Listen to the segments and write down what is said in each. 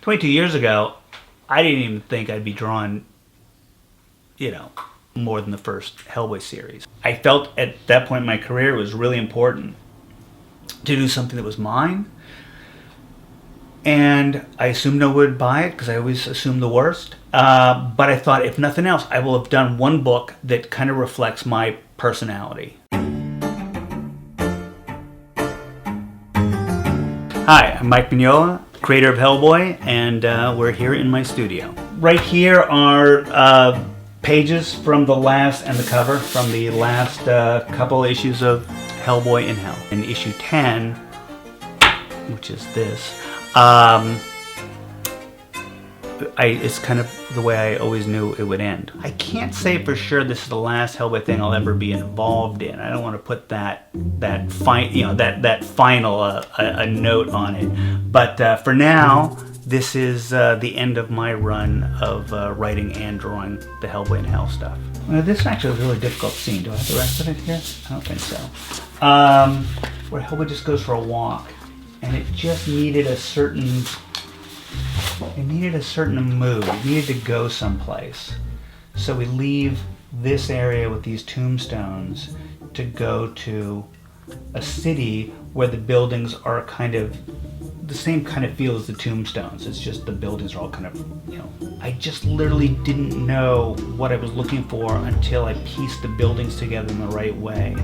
22 years ago, I didn't even think I'd be drawing, more than the first Hellboy series. I felt at that point in my career it was really important to do something that was mine. And I assumed no one would buy it because I always assumed the worst. But I thought, if nothing else, I will have done one book that kind of reflects my personality. Hi, I'm Mike Mignola, creator of Hellboy, and we're here in my studio. Right here are pages from the last, and the cover from the last couple issues of Hellboy in Hell. In issue 10, which is this, it's kind of the way I always knew it would end. I can't say for sure this is the last Hellboy thing I'll ever be involved in. I don't want to put that final a note on it. But for now, this is the end of my run of writing and drawing the Hellboy in Hell stuff. Well, this is actually a really difficult scene. Do I have the rest of it here? I don't think so. Where Hellboy just goes for a walk, and it just needed a certain mood. It needed to go someplace. So we leave this area with these tombstones to go to a city where the buildings are kind of the same kind of feel as the tombstones. It's just the buildings are all kind of, I just literally didn't know what I was looking for until I pieced the buildings together in the right way.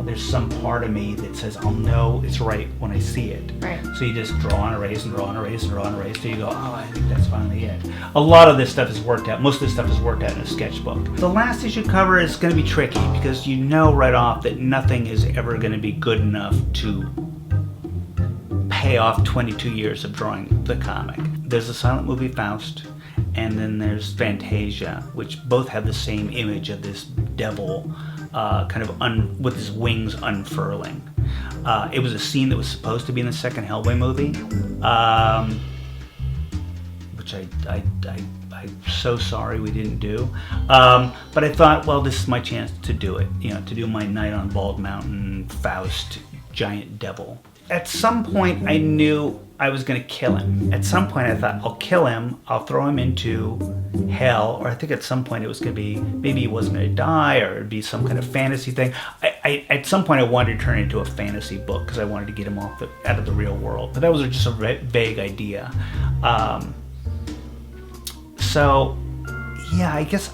There's some part of me that says I'll know it's right when I see it. Right. So you just draw and erase and draw and erase and draw and erase till you go, oh, I think that's finally it. A lot of this stuff is worked out. Most of this stuff is worked out in a sketchbook. The last issue cover is going to be tricky because you know right off that nothing is ever going to be good enough to pay off 22 years of drawing the comic. There's the silent movie Faust, and then there's Fantasia, which both have the same image of this devil with his wings unfurling. It was a scene that was supposed to be in the second Hellboy movie, which I'm so sorry we didn't do. But I thought, well, this is my chance to do it, to do my Night on Bald Mountain Faust giant devil. At some point, I knew I was going to kill him. At some point, I thought, I'll kill him, I'll throw him into hell, or I think at some point it was going to be, maybe he wasn't going to die, or it'd be some kind of fantasy thing. At some point, I wanted to turn it into a fantasy book, because I wanted to get him out of the real world. But that was just a vague idea. So, yeah, I guess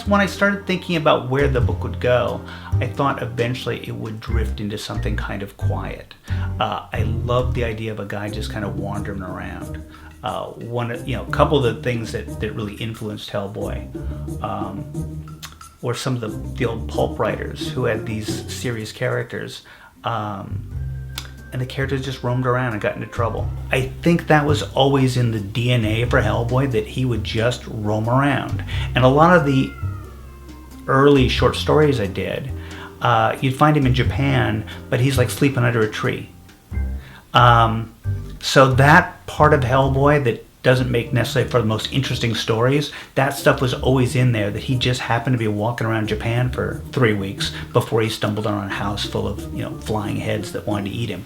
when I started thinking about where the book would go, I thought eventually it would drift into something kind of quiet. I loved the idea of a guy just kind of wandering around. A couple of the things that really influenced Hellboy were some of the old pulp writers who had these serious characters. And the characters just roamed around and got into trouble. I think that was always in the DNA for Hellboy, that he would just roam around. And a lot of the early short stories I did, you'd find him in Japan, but he's like sleeping under a tree. So that part of Hellboy that doesn't make necessarily for the most interesting stories, that stuff was always in there, that he just happened to be walking around Japan for 3 weeks before he stumbled on a house full of, flying heads that wanted to eat him.